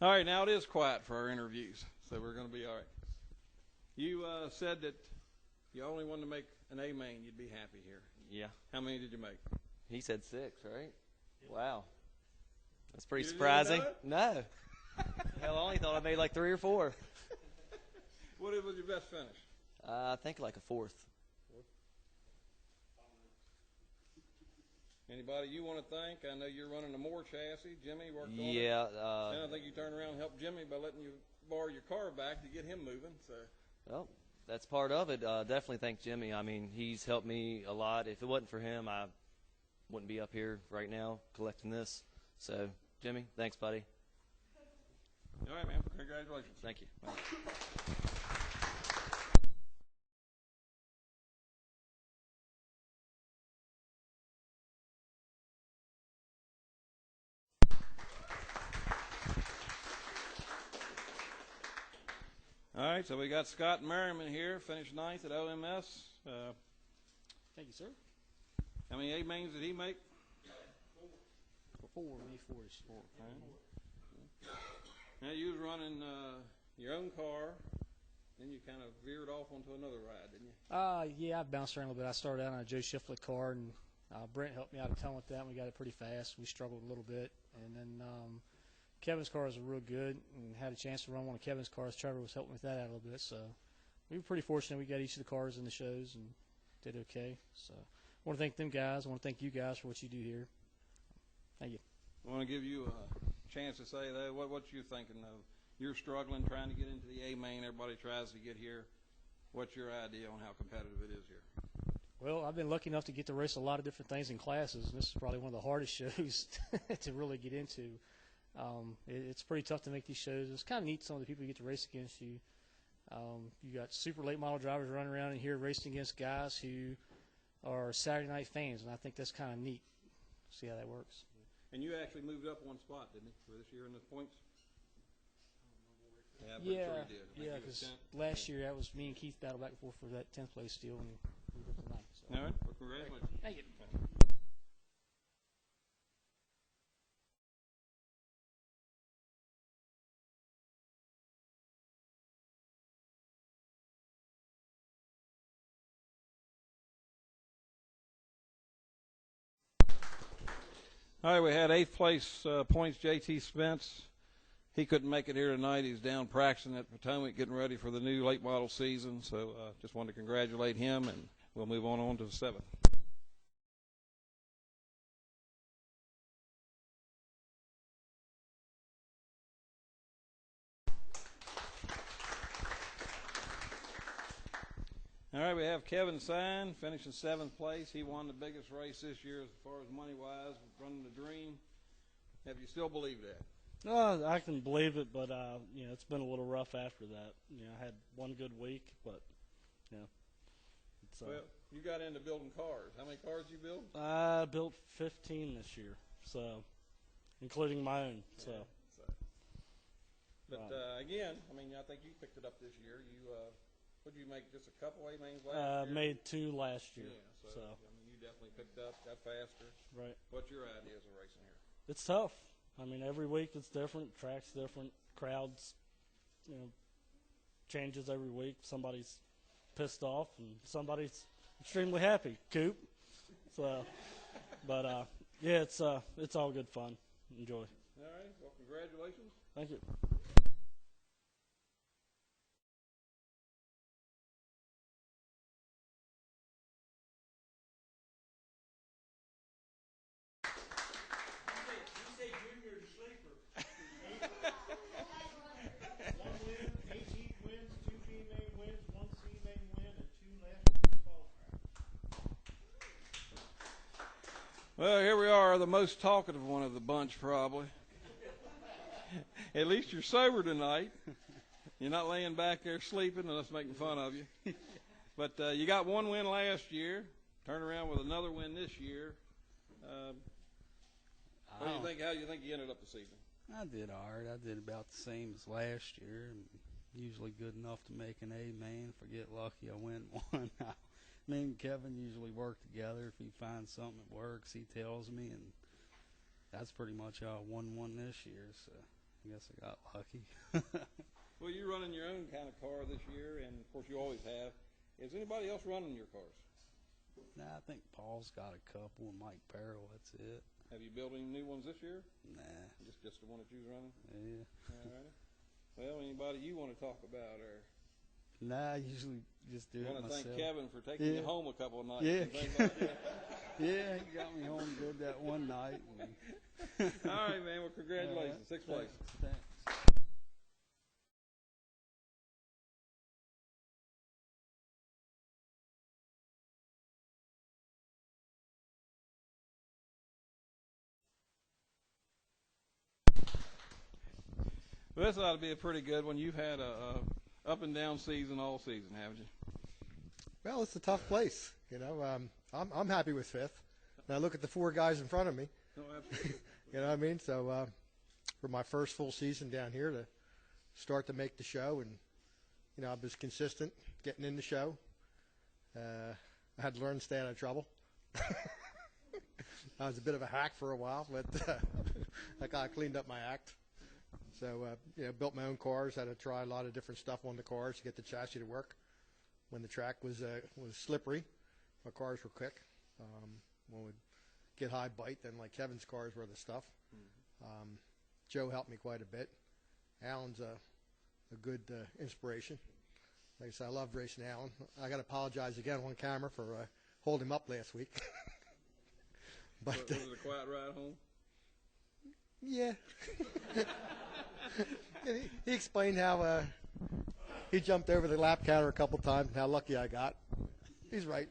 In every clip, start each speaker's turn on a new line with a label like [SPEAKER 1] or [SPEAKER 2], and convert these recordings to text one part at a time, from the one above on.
[SPEAKER 1] All right, now it is quiet for our interviews, so we're going to be all right. You said that you only wanted to make an A main, you'd be happy here.
[SPEAKER 2] Yeah.
[SPEAKER 1] How many did you make?
[SPEAKER 2] He said 6, right? Yeah. Wow. That's pretty
[SPEAKER 1] You
[SPEAKER 2] surprising.
[SPEAKER 1] didn't
[SPEAKER 2] No. Hell, I only thought I made like 3 or 4.
[SPEAKER 1] What was your best finish?
[SPEAKER 2] I think like a 4th.
[SPEAKER 1] Anybody you want to thank? I know you're running the Moore chassis. Jimmy worked on it.
[SPEAKER 2] Yeah.
[SPEAKER 1] And I think you turned around and helped Jimmy by letting you borrow your car back to get him moving. So.
[SPEAKER 2] Well, that's part of it. Definitely thank Jimmy. I mean, he's helped me a lot. If it wasn't for him, I wouldn't be up here right now collecting this. So, Jimmy, thanks, buddy.
[SPEAKER 1] All right, man. Congratulations.
[SPEAKER 2] Thank you.
[SPEAKER 1] All right, so we got Scott Merriman here, finished 9th at OMS.
[SPEAKER 3] Thank you, sir.
[SPEAKER 1] How many A mains did he make?
[SPEAKER 3] 4. Me 4 this year.
[SPEAKER 1] Now you was running your own car, then you kind of veered off onto another ride, didn't you?
[SPEAKER 3] Yeah, I bounced around a little bit. I started out on a Joe Shiflett car, and Brent helped me out a ton with that. And we got it pretty fast. We struggled a little bit, and then Kevin's cars were real good, and had a chance to run one of Kevin's cars. Trevor was helping with that out a little bit, so we were pretty fortunate. We got each of the cars in the shows and did okay. So I want to thank them guys. I want to thank you guys for what you do here. Thank you.
[SPEAKER 1] I want to give you a chance to say that. What you thinking of? You're struggling trying to get into the A main. Everybody tries to get here. What's your idea on how competitive it is here?
[SPEAKER 3] Well, I've been lucky enough to get to race a lot of different things in classes, and this is probably one of the hardest shows to really get into. It's pretty tough to make these shows. It's kind of neat, some of the people you get to race against. You got super late model drivers running around in here racing against guys who are Saturday night fans, and I think that's kind of neat. See how that works.
[SPEAKER 1] And you actually moved up one spot, didn't you, for this year in the points?
[SPEAKER 3] Yeah, because last year that was me and Keith battled back and forth for that 10th place deal, and we moved up to 9th. So.
[SPEAKER 1] All right, well, congratulations.
[SPEAKER 3] Thank you.
[SPEAKER 1] All right, we had 8th place points, J.T. Spence. He couldn't make it here tonight. He's down practicing at Potomac, getting ready for the new late model season. So just wanted to congratulate him, and we'll move on to the 7th. All right, we have Kevin Sign finishing 7th place. He won the biggest race this year as far as money-wise, running the Dream. Have you still believed that?
[SPEAKER 4] I can believe it, but it's been a little rough after that. I had one good week, but it's.
[SPEAKER 1] Well, you got into building cars. How many cars did you build?
[SPEAKER 4] I built 15 this year, so including my own.
[SPEAKER 1] But again, I think you picked it up this year. What did you make? Just a couple A mains last year?
[SPEAKER 4] Made 2 last year.
[SPEAKER 1] Yeah, so you definitely picked up, got faster.
[SPEAKER 4] Right.
[SPEAKER 1] What's your ideas of racing here?
[SPEAKER 4] It's tough. Every week it's different. Track's different. Crowds, changes every week. Somebody's pissed off and somebody's extremely happy. Coop. So, but it's all good fun. Enjoy.
[SPEAKER 1] All right. Well, congratulations.
[SPEAKER 4] Thank you.
[SPEAKER 1] Well, here we are, the most talkative one of the bunch, probably. At least you're sober tonight. You're not laying back there sleeping and us making fun of you. But you got one win last year. Turn around with another win this year. What do you think? How do you think you ended up the season?
[SPEAKER 5] I did all right. I did about the same as last year. And usually good enough to make an A main. If I get lucky, I win one. Me and Kevin usually work together. If he finds something that works, he tells me, and that's pretty much how I won one this year. So I guess I got lucky.
[SPEAKER 1] Well, you're running your own kind of car this year, and of course you always have. Is anybody else running your cars?
[SPEAKER 5] Nah, I think Paul's got a couple, and Mike Parrow. That's it.
[SPEAKER 1] Have you built any new ones this year?
[SPEAKER 5] Nah.
[SPEAKER 1] Just the one that you're running?
[SPEAKER 5] Yeah.
[SPEAKER 1] All right. Well, anybody you want to talk about, or
[SPEAKER 5] Nah, I usually just do
[SPEAKER 1] you
[SPEAKER 5] it
[SPEAKER 1] want to
[SPEAKER 5] myself.
[SPEAKER 1] thank Kevin for taking you home a couple of nights?
[SPEAKER 5] Yeah.
[SPEAKER 1] And things like that?
[SPEAKER 5] Yeah, he got me home good that one night.
[SPEAKER 1] All right, man. Well, congratulations.
[SPEAKER 5] Right.
[SPEAKER 1] Sixth place.
[SPEAKER 5] Thanks.
[SPEAKER 1] Well, this ought to be a pretty good one. You've had a up and down season all season, haven't you?
[SPEAKER 6] Well, it's a tough place. You know, I'm happy with fifth. And I look at the four guys in front of me.
[SPEAKER 1] No, absolutely.
[SPEAKER 6] You know what I mean? So for my first full season down here to start to make the show, and you know, I was consistent getting in the show. I had to learn to stay out of trouble. I was a bit of a hack for a while, but I kind of cleaned up my act. So, you know, built my own cars, had to try a lot of different stuff on the cars to get the chassis to work. When the track was slippery, my cars were quick. When we'd get high bite, then like Kevin's cars were the stuff. Joe helped me quite a bit. Alan's a good inspiration. Like I said, I loved racing Alan. I got to apologize again on camera for holding him up last week. But
[SPEAKER 1] Was it a quiet ride home?
[SPEAKER 6] yeah. He explained how he jumped over the lap counter a couple times and how lucky I got. He's right.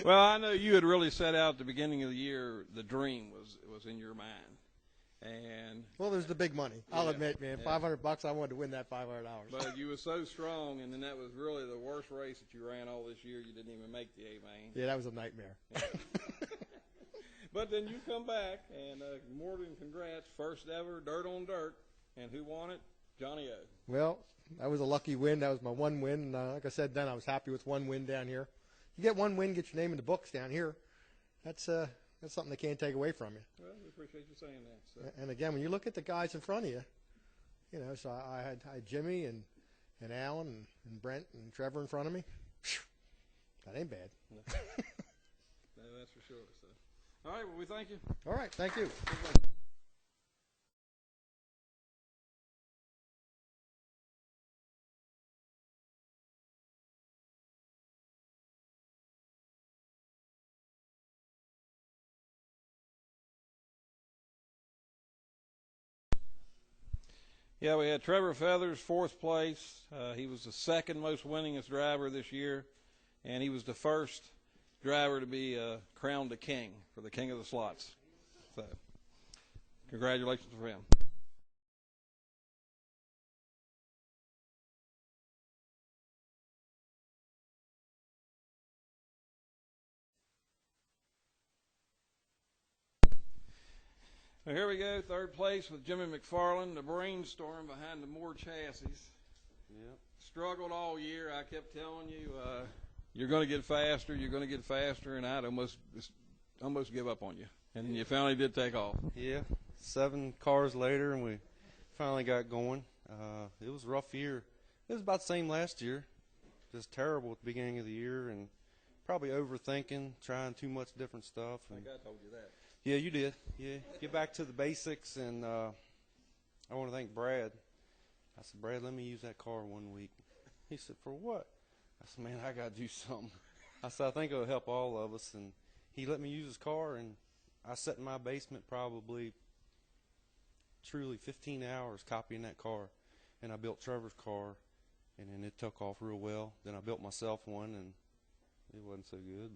[SPEAKER 1] Well, I know you had really set out at the beginning of the year. The dream was in your mind, and
[SPEAKER 6] Well, there's the big money. I'll
[SPEAKER 1] Yeah.
[SPEAKER 6] admit, man,
[SPEAKER 1] Yeah.
[SPEAKER 6] $500. I wanted to win that $500.
[SPEAKER 1] but you were so strong, and then that was really the worst race that you ran all this year. You didn't even make the A main.
[SPEAKER 6] Yeah, that was a nightmare.
[SPEAKER 1] But then you come back, and more than congrats, first ever dirt on dirt, and who won it? Johnny O.
[SPEAKER 6] Well, that was a lucky win. That was my one win. And, like I said, then I was happy with one win down here. You get one win, get your name in the books down here. That's something they can't take away from you.
[SPEAKER 1] Well, we appreciate you saying that. So.
[SPEAKER 6] And again, when you look at the guys in front of you, you know, so I had Jimmy and Alan and Brent and Trevor in front of me. That ain't bad.
[SPEAKER 1] No, that's for sure. So. All right, well, we thank you.
[SPEAKER 6] All right, thank you.
[SPEAKER 1] Yeah, we had Trevor Feathers, fourth place. He was the second most winningest driver this year, and he was the first driver to be crowned a king for the king of the slots. So, congratulations for him. Well, here we go, third place with Jimmy McFarland, the brainstorm behind the Moore chassis.
[SPEAKER 7] Yep.
[SPEAKER 1] Struggled all year. I kept telling you, you're going to get faster, and I'd almost give up on you. And you finally did take off.
[SPEAKER 7] Yeah. 7 cars later, and we finally got going. It was a rough year. It was about the same last year. Just terrible at the beginning of the year, and probably overthinking, trying too much different stuff.
[SPEAKER 1] I
[SPEAKER 7] And
[SPEAKER 1] think I told you that.
[SPEAKER 7] yeah, you did. Yeah, get back to the basics, and I want to thank Brad. I said, Brad, let me use that car one week. He said, for what? I said, man, I got to do something. I said, I think it'll help all of us. And he let me use his car, and I sat in my basement probably truly 15 hours copying that car. And I built Trevor's car, and then it took off real well. Then I built myself one, and it wasn't so good.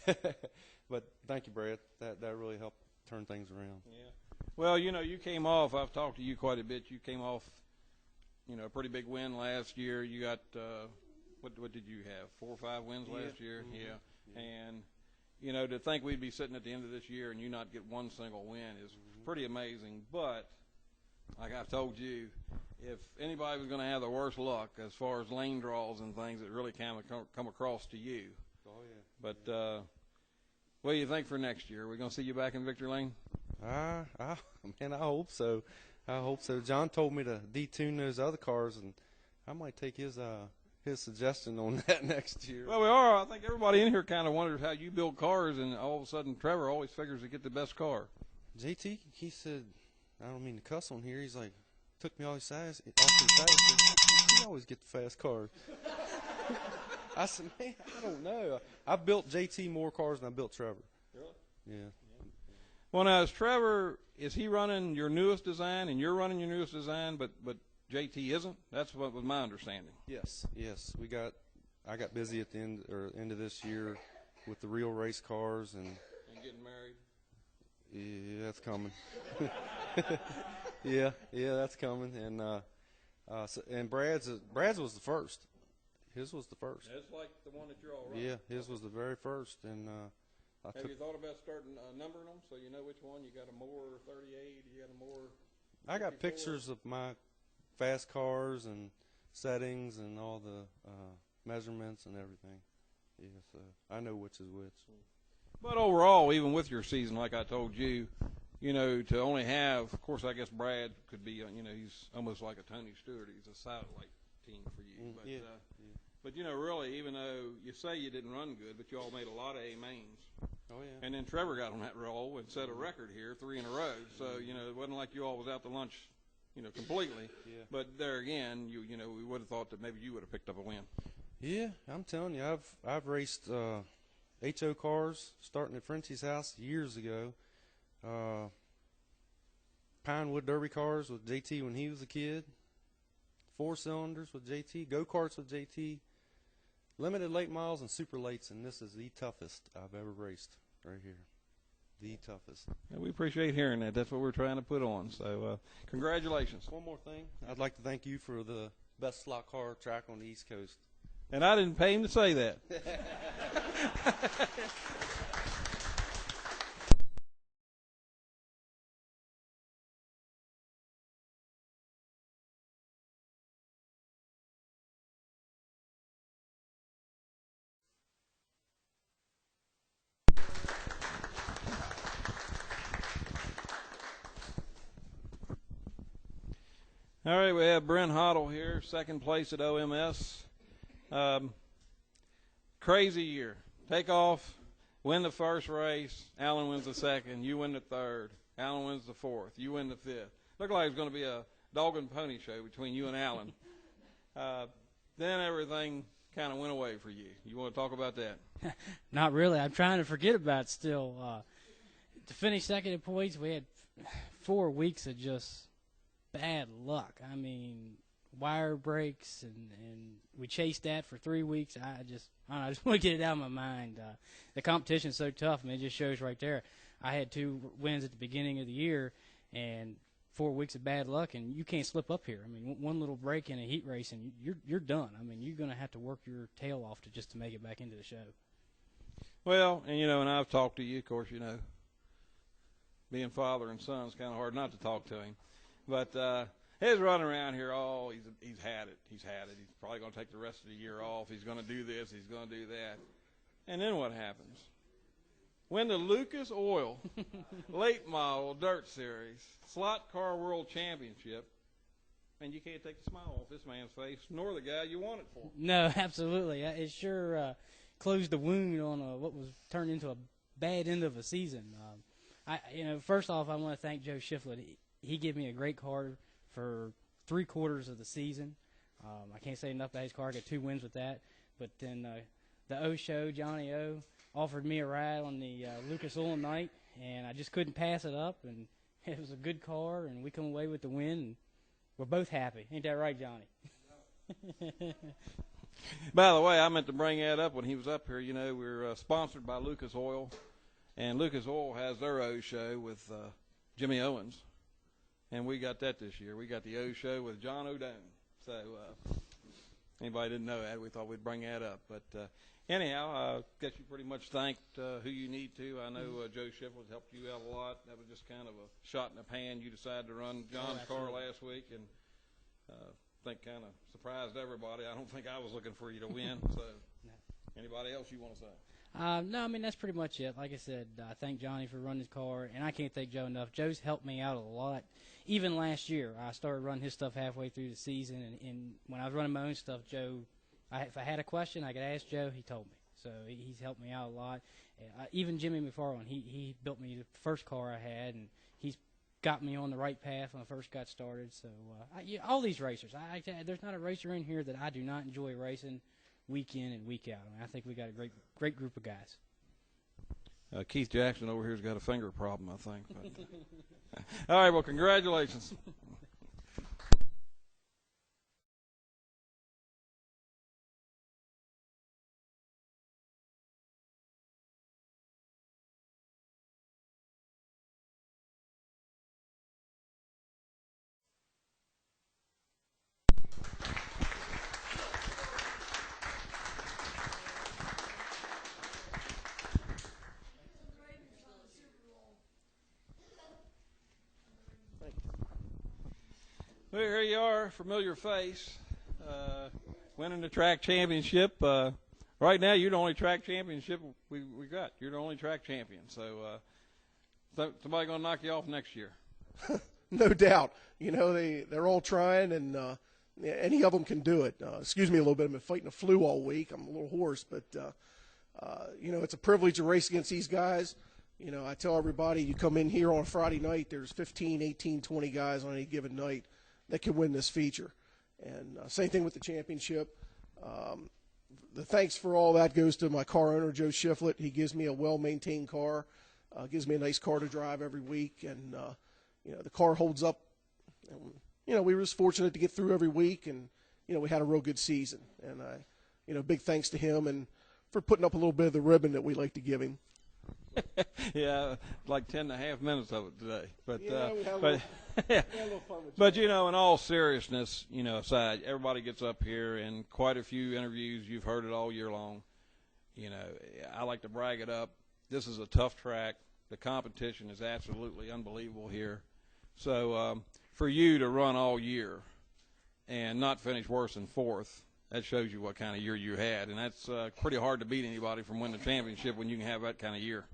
[SPEAKER 7] But but thank you, Brad. That really helped turn things around.
[SPEAKER 1] Yeah. Well, you came off. I've talked to you quite a bit. You came off, a pretty big win last year. You got what did you have? 4 or 5 wins last year?
[SPEAKER 7] Mm-hmm.
[SPEAKER 1] Yeah. And to think we'd be sitting at the end of this year and you not get one single win is pretty amazing. But like I've told you, if anybody was going to have the worst luck as far as lane draws and things, it really kind of come across to you.
[SPEAKER 7] Oh yeah.
[SPEAKER 1] But what do you think for next year? Are we going to see you back in Victory Lane?
[SPEAKER 7] Man, I hope so. I hope so. John told me to detune those other cars, and I might take his suggestion on that next year.
[SPEAKER 1] Well, we are. I think everybody in here kind of wonders how you build cars, and all of a sudden Trevor always figures to get the best car.
[SPEAKER 7] JT, he said, I don't mean to cuss on here. He's like, took me off to the side. You always get the fast cars. I said, man, I don't know. I built JT more cars than I built Trevor.
[SPEAKER 1] Really?
[SPEAKER 7] Yeah.
[SPEAKER 1] Well, now, is he running your newest design, and you're running your newest design, but JT isn't? That's what was my understanding.
[SPEAKER 7] Yes. I got busy at the end of this year with the real race cars and
[SPEAKER 1] getting married.
[SPEAKER 7] Yeah, that's coming. yeah, that's coming. And Brad's was the first. His was the first.
[SPEAKER 1] That's like the one that you're all running.
[SPEAKER 7] Yeah, his was the very first. And
[SPEAKER 1] have you thought about starting numbering them so you know which one? You got a more 38, you got a more 54?
[SPEAKER 7] I got pictures of my fast cars and settings and all the measurements and everything. Yeah, so I know which is which.
[SPEAKER 1] But overall, even with your season, like I told you, to only have, of course, I guess Brad could be, he's almost like a Tony Stewart. He's a satellite team for you. But,
[SPEAKER 7] yeah.
[SPEAKER 1] But, really, even though you say you didn't run good, but you all made a lot of A mains.
[SPEAKER 7] Oh, yeah.
[SPEAKER 1] And then Trevor got on that roll and set a record here, 3 in a row. So, it wasn't like you all was out to lunch, completely.
[SPEAKER 7] Yeah.
[SPEAKER 1] But there again, we would have thought that maybe you would have picked up a win.
[SPEAKER 7] Yeah, I'm telling you, I've raced HO cars starting at Frenchie's house years ago. Pinewood Derby cars with JT when he was a kid. 4-cylinders with JT. Go-karts with JT. Limited late miles and super lates, and this is the toughest I've ever raced right here. The toughest.
[SPEAKER 1] Yeah, we appreciate hearing that. That's what we're trying to put on. So congratulations.
[SPEAKER 7] One more thing. I'd like to thank you for the best slot car track on the East Coast.
[SPEAKER 1] And I didn't pay him to say that. All right, we have Brent Hoddle here, second place at OMS. Crazy year. Take off, win the first race. Alan wins the second. You win the third. Alan wins the fourth. You win the fifth. Looked like it was going to be a dog and pony show between you and Alan. Then everything kind of went away for you. You want to talk about that?
[SPEAKER 8] Not really. I'm trying to forget about it still. To finish second in points, we had 4 weeks of just bad luck. I mean, wire breaks, and we chased that for 3 weeks. I just want to get it out of my mind. The competition's so tough. I mean, it just shows right there. I had 2 wins at the beginning of the year and 4 weeks of bad luck, and you can't slip up here. I mean, one little break in a heat race, and you're done. I mean, you're going to have to work your tail off to make it back into the show.
[SPEAKER 1] Well, and I've talked to you, of course, being father and son is kind of hard not to talk to him. But he's running around here. Oh, he's had it. He's had it. He's probably going to take the rest of the year off. He's going to do this. He's going to do that. And then what happens? Win the Lucas Oil Late Model Dirt Series Slot Car World Championship, and you can't take the smile off this man's face, nor the guy you want it for.
[SPEAKER 8] No, absolutely. It sure closed the wound on what was turned into a bad end of a season. First off, I want to thank Joe Shiflett. He gave me a great car for 3/4 of the season. I can't say enough about his car. I got 2 wins with that. But then the O Show, Johnny O, offered me a ride on the Lucas Oil night, and I just couldn't pass it up. And it was a good car, and we come away with the win. And we're both happy. Ain't that right, Johnny?
[SPEAKER 1] By the way, I meant to bring that up when he was up here. We're sponsored by Lucas Oil, and Lucas Oil has their O Show with Jimmy Owens, and we got that this year. We got the O Show with John O'Done. So anybody didn't know that, we thought we'd bring that up. But anyhow, I guess you pretty much thanked who you need to. I know Joe Shiflett helped you out a lot. That was just kind of a shot in the pan. You decided to run John's car last week, and I think kind of surprised everybody. I don't think I was looking for you to win. So anybody else you want to say?
[SPEAKER 8] No, I mean, that's pretty much it. Like I said, I thank Johnny for running his car, and I can't thank Joe enough. Joe's helped me out a lot. Even last year, I started running his stuff halfway through the season, and when I was running my own stuff, Joe, if I had a question, I could ask Joe. He told me. So he's helped me out a lot. Even Jimmy McFarland, he built me the first car I had, and he's got me on the right path when I first got started. So all these racers, there's not a racer in here that I do not enjoy racing week in and week out. I mean, I think we got a great group of guys.
[SPEAKER 1] Keith Jackson over here's got a finger problem, I think. But, all right, well, congratulations. Well, here you are, familiar face, winning the track championship. Right now, you're the only track championship we got. You're the only track champion. So somebody going to knock you off next year.
[SPEAKER 9] No doubt. You know, they're all trying, and any of them can do it. Excuse me a little bit. I've been fighting a flu all week. I'm a little hoarse, but, you know, it's a privilege to race against these guys. You know, I tell everybody, you come in here on a Friday night, there's 15, 18, 20 guys on any given night that can win this feature. And same thing with the championship. The thanks for all that goes to my car owner, Joe Shiflett. He gives me a well-maintained car, gives me a nice car to drive every week, and, you know, the car holds up. And, you know, we were just fortunate to get through every week, and, you know, we had a real good season. And, you know, big thanks to him and for putting up a little bit of the ribbon that we like to give him.
[SPEAKER 1] Yeah, like 10.5 minutes of it today. But
[SPEAKER 9] yeah, we had a little fun with
[SPEAKER 1] but you know, in all seriousness, you know, aside, everybody gets up here, and quite a few interviews, you've heard it all year long. You know, I like to brag it up. This is a tough track. The competition is absolutely unbelievable here. So for you to run all year and not finish worse than fourth, that shows you what kind of year you had, and that's pretty hard to beat anybody from winning the championship when you can have that kind of year.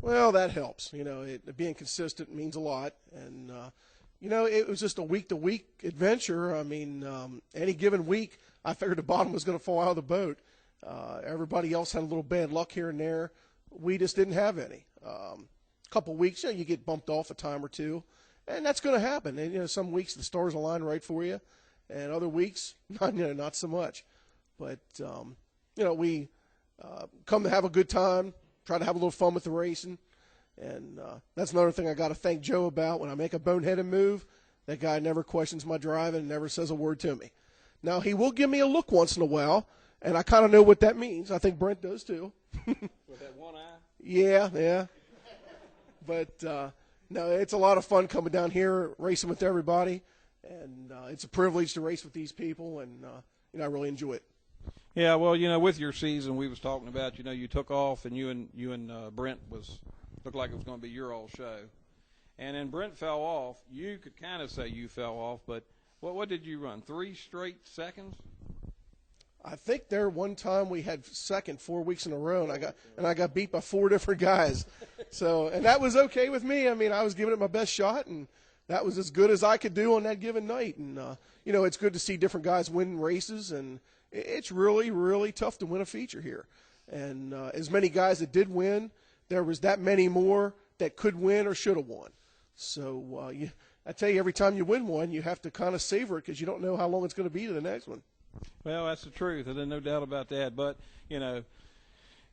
[SPEAKER 9] Well, that helps. You know, being consistent means a lot. And, you know, it was just a week-to-week adventure. I mean, any given week, I figured the bottom was going to fall out of the boat. Everybody else had a little bad luck here and there. We just didn't have any. A couple weeks, you know, you get bumped off a time or two, and that's going to happen. And, you know, some weeks the stars align right for you, and other weeks, not so much. But, you know, we come to have a good time, try to have a little fun with the racing. And that's another thing I got to thank Joe about. When I make a boneheaded move, that guy never questions my driving and never says a word to me. Now, he will give me a look once in a while, and I kind of know what that means. I think Brent does too.
[SPEAKER 1] With that one eye?
[SPEAKER 9] Yeah. But, no, it's a lot of fun coming down here, racing with everybody. And it's a privilege to race with these people, and, you know, I really enjoy it.
[SPEAKER 1] Yeah, well, you know, with your season, we was talking about, you know, you took off, and you and Brent looked like it was going to be your all show. And then Brent fell off. You could kind of say you fell off, but what did you run, 3 straight seconds?
[SPEAKER 9] I think there one time we had second 4 weeks in a row, and I got beat by 4 different guys. So, and that was okay with me. I mean, I was giving it my best shot, and that was as good as I could do on that given night. And, you know, it's good to see different guys win races, and it's really, really tough to win a feature here. And as many guys that did win, there was that many more that could win or should have won. So I tell you, every time you win one, you have to kind of savor it because you don't know how long it's going to be to the next one.
[SPEAKER 1] Well, that's the truth, and there's no doubt about that. But, you know,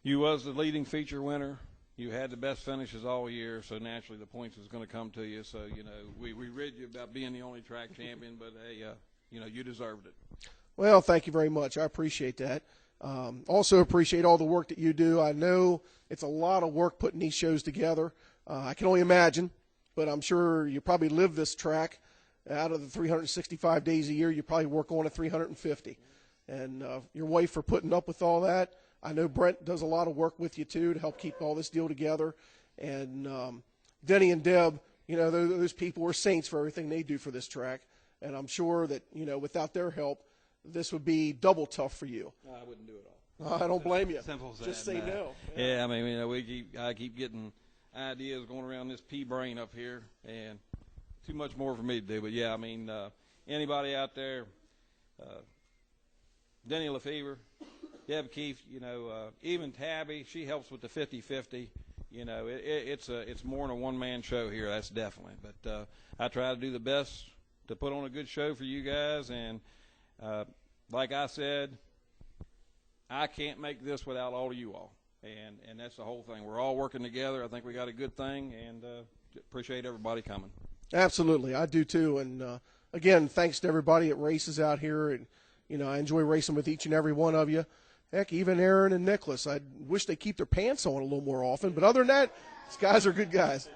[SPEAKER 1] you was the leading feature winner. You had the best finishes all year, so naturally the points is going to come to you. So, you know, we read you about being the only track champion, but, hey, you know, you deserved it.
[SPEAKER 9] Well, thank you very much. I appreciate that. Also appreciate all the work that you do. I know it's a lot of work putting these shows together. I can only imagine. but I'm sure you probably live this track. Out of the 365 days a year, you probably work on it 350. And your wife for putting up with all that. I know Brent does a lot of work with you, too, to help keep all this deal together. And Denny and Deb, you know, those people are saints for everything they do for this track. And I'm sure that, you know, without their help, this would be double tough for you.
[SPEAKER 1] No, I wouldn't do it all.
[SPEAKER 9] I don't blame you.
[SPEAKER 1] Simple as that.
[SPEAKER 9] Just say no.
[SPEAKER 1] Yeah, I mean, you know, I keep getting ideas going around this pea brain up here, and too much more for me to do. But yeah, I mean, anybody out there, Denny Lefevre, Deb Keefe, you know, even Tabby, she helps with the 50-50. You know, it's more than a one-man show here, that's definitely. But I try to do the best to put on a good show for you guys. And like I said, I can't make this without all of you all. And that's the whole thing. We're all working together. I think we got a good thing, and appreciate everybody coming.
[SPEAKER 9] Absolutely, I do too. And again, thanks to everybody at races out here. And you know, I enjoy racing with each and every one of you. Heck, even Aaron and Nicholas. I wish they keep their pants on a little more often. But other than that, these guys are good guys.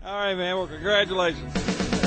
[SPEAKER 1] All right, man. Well, congratulations.